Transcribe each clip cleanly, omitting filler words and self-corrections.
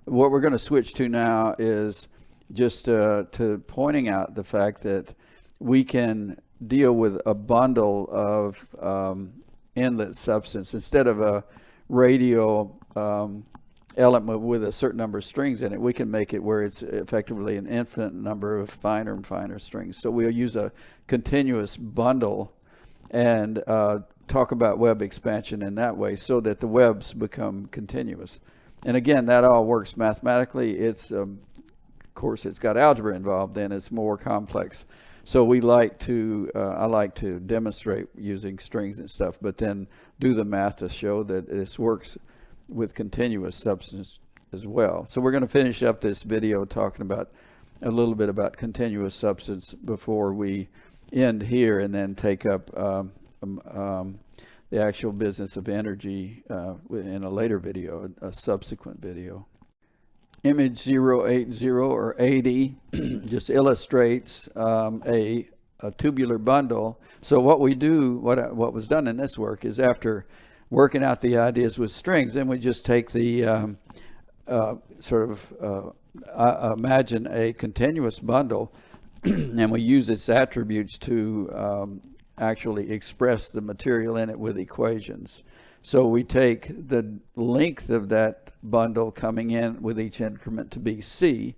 what we're going to switch to now is just to pointing out the fact that we can deal with a bundle of inlet substance instead of a radial element with a certain number of strings in it. We can make it where it's effectively an infinite number of finer and finer strings. So we'll use a continuous bundle and talk about web expansion in that way so that the webs become continuous. And again, that all works mathematically. It's of course it's got algebra involved, and it's more complex. So we like to I like to demonstrate using strings and stuff, but then do the math to show that this works with continuous substance as well. So we're going to finish up this video talking about a little bit about continuous substance before we end here, and then take up the actual business of energy in a later video, a subsequent video. Image 080 or 80 just illustrates a tubular bundle. So what we do, what was done in this work is, after working out the ideas with strings, then we just take the imagine a continuous bundle and we use its attributes to actually express the material in it with equations. So we take the length of that bundle coming in with each increment to be c,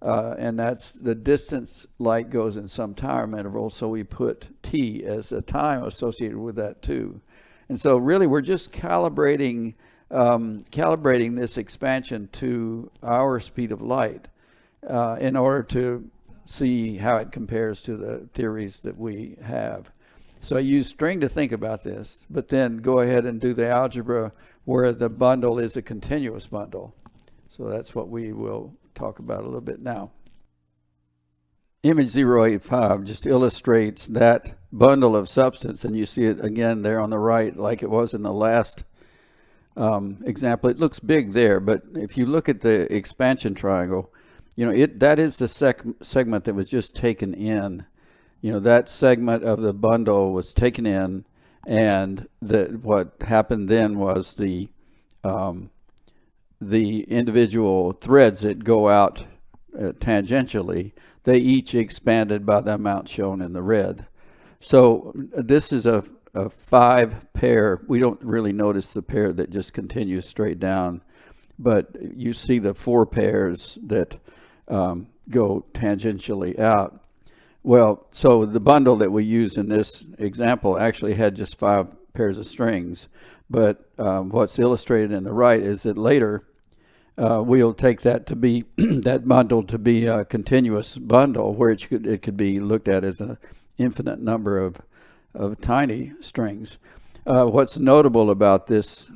and that's the distance light goes in some time interval, so we put t as a time associated with that too. And so really we're just calibrating this expansion to our speed of light in order to see how it compares to the theories that we have. So I use string to think about this, but then go ahead and do the algebra where the bundle is a continuous bundle. So that's what we will talk about a little bit now. Image 085 just illustrates that bundle of substance, and you see it again there on the right like it was in the last example. It looks big there, but if you look at the expansion triangle, you know, that is the segment that was just taken in. You know, that segment of the bundle was taken in, and what happened then was the individual threads that go out tangentially, they each expanded by the amount shown in the red. So this is a 5 pair. We don't really notice the pair that just continues straight down, but you see the 4 pairs that go tangentially out. Well, so the bundle that we use in this example actually had just 5 pairs of strings, but what's illustrated in the right is that later we'll take that to be that bundle to be a continuous bundle, where it could be looked at as an infinite number of tiny strings. What's notable about this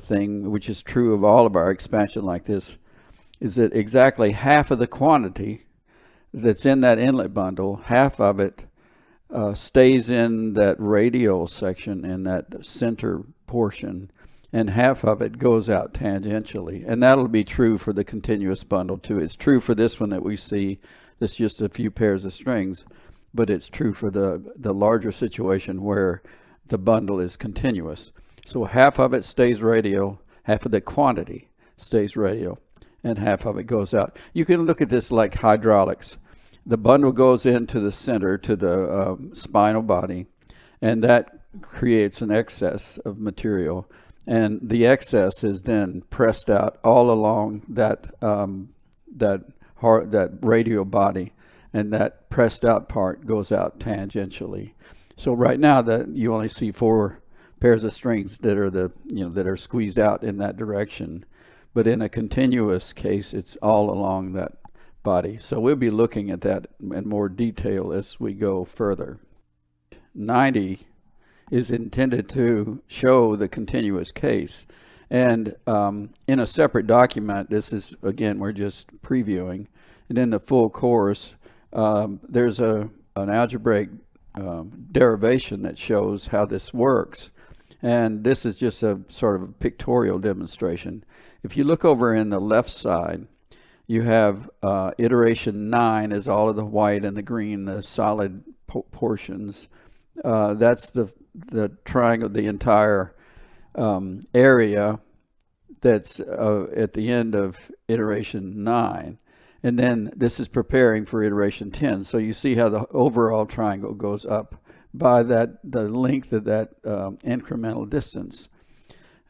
thing, which is true of all of our expansion like this, is that exactly half of the quantity that's in that inlet bundle, half of it stays in that radial section, in that center portion, and half of it goes out tangentially. And that'll be true for the continuous bundle too. It's true for this one that we see, that's just a few pairs of strings, but it's true for the larger situation where the bundle is continuous. So half of it stays radial, half of the quantity stays radial, and half of it goes out. You can look at this like hydraulics. The bundle goes into the center, to the spinal body, and that creates an excess of material. And the excess is then pressed out all along that radial body, and that pressed out part goes out tangentially. So right now that you only see 4 pairs of strings that are that are squeezed out in that direction. But in a continuous case, it's all along that body. So we'll be looking at that in more detail as we go further. 90 is intended to show the continuous case. And in a separate document, this is, again, we're just previewing. And in the full course, there's an algebraic derivation that shows how this works. And this is just a sort of a pictorial demonstration. If you look over in the left side, you have iteration 9 is all of the white and the green, the solid portions. That's the triangle, the entire area that's at the end of iteration 9. And then this is preparing for iteration 10. So you see how the overall triangle goes up by the length of that incremental distance.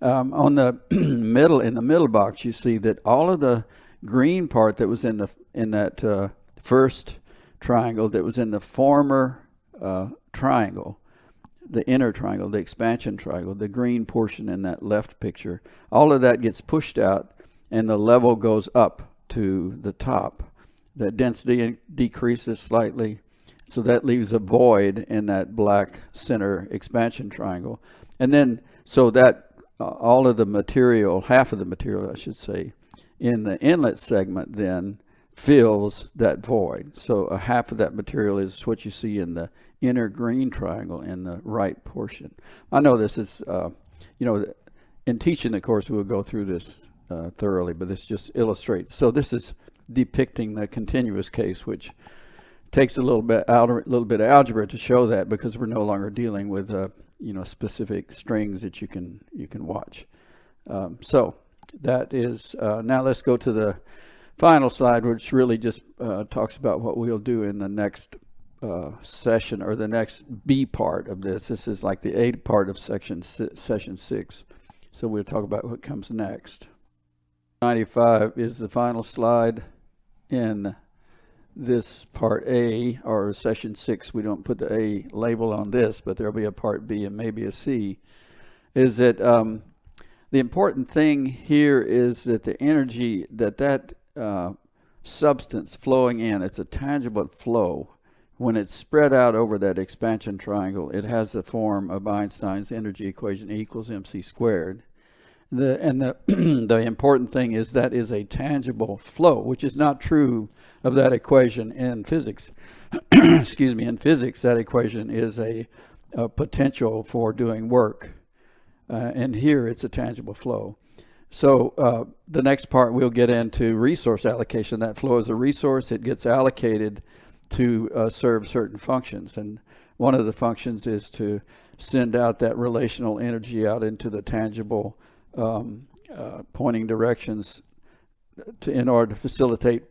On the in the middle box, you see that all of the green part that was in that first triangle that was in the former triangle, the inner triangle, the expansion triangle, the green portion in that left picture, all of that gets pushed out and the level goes up to the top. The density decreases slightly, so that leaves a void in that black center expansion triangle. And then, so that all of the material, half of the material, I should say, in the inlet segment then fills that void. So a half of that material is what you see in the inner green triangle in the right portion. I know this is, in teaching the course we'll go through this thoroughly, but this just illustrates. So this is depicting the continuous case, which takes a little bit of algebra to show that, because we're no longer dealing with specific strings that you can watch. So that is now let's go to the final slide, which really just talks about what we'll do in the next session, or the next B part of this. This is like the A part of session 6. So we'll talk about what comes next. 95 is the final slide in this part A, or session 6. We don't put the A label on this, but there'll be a part B and maybe a C. Is that the important thing here is that the energy that substance flowing in, it's a tangible flow. When it's spread out over that expansion triangle, it has the form of Einstein's energy equation, E equals mc squared. The important thing is that is a tangible flow, which is not true of that equation in physics. Excuse me, in physics, that equation is a potential for doing work. And here it's a tangible flow. So the next part we'll get into resource allocation. That flow is a resource. It gets allocated to serve certain functions. And one of the functions is to send out that relational energy out into the tangible pointing directions in order to facilitate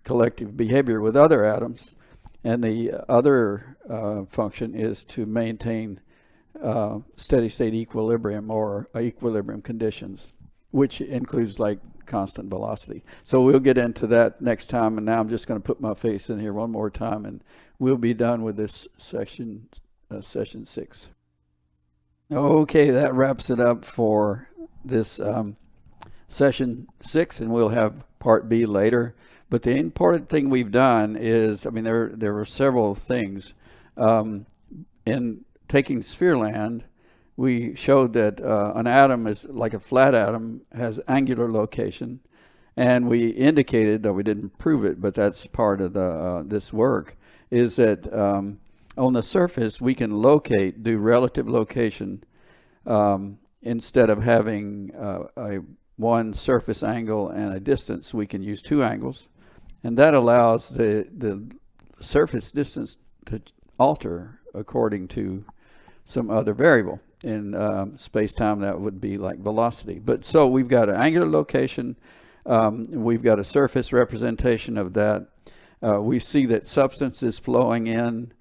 collective behavior with other atoms. And the other function is to maintain steady state equilibrium, or equilibrium conditions, which includes like constant velocity. So we'll get into that next time, and now I'm just going to put my face in here one more time and we'll be done with this section, session 6. Okay, that wraps it up for this session 6, and we'll have part B later. But the important thing we've done is, there were several things. In taking Sphereland, we showed that an atom is like a flat atom, has angular location, and we indicated, though we didn't prove it, but that's part of the this work, is that on the surface we can do relative location instead of having one surface angle and a distance. We can use two angles, and that allows the surface distance to alter according to some other variable. In space-time, that would be like velocity. But so we've got an angular location, we've got a surface representation of that. We see that substance is flowing in,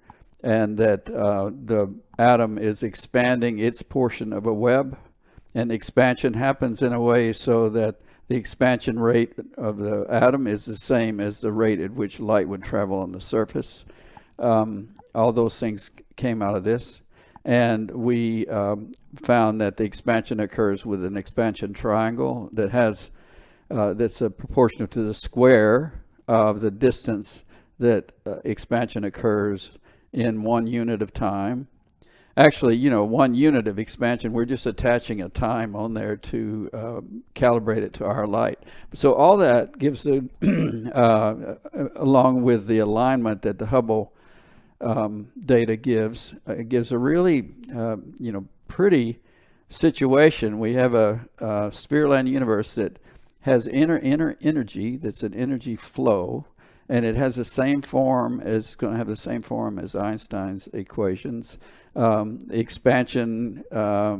and that the atom is expanding its portion of a web, and expansion happens in a way so that the expansion rate of the atom is the same as the rate at which light would travel on the surface. All those things came out of this. And we found that the expansion occurs with an expansion triangle that has that's proportional to the square of the distance that expansion occurs in 1 unit of time. Actually, 1 unit of expansion, we're just attaching a time on there to calibrate it to our light. So all that gives along with the alignment that the Hubble data gives, it gives a really pretty situation. We have a Sphereland universe that has inner energy, that's an energy flow, and it has the same form as, going to have the same form as Einstein's equations. Expansion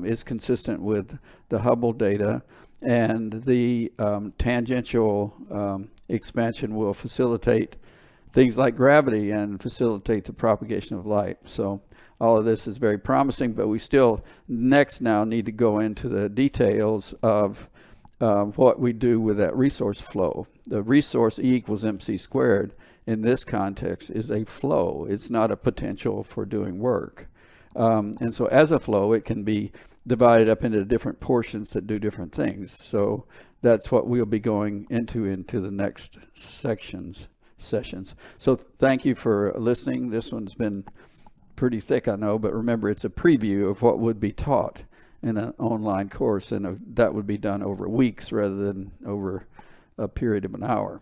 is consistent with the Hubble data, and the tangential expansion will facilitate things like gravity and facilitate the propagation of light. So all of this is very promising, but we still next now need to go into the details of what we do with that resource flow. The resource E equals mc squared in this context is a flow. It's not a potential for doing work. And so as a flow, it can be divided up into different portions that do different things. So that's what we'll be going into the next sessions. So thank you for listening. This one's been pretty thick, I know, but remember, it's a preview of what would be taught in an online course, and that would be done over weeks rather than over a period of an hour.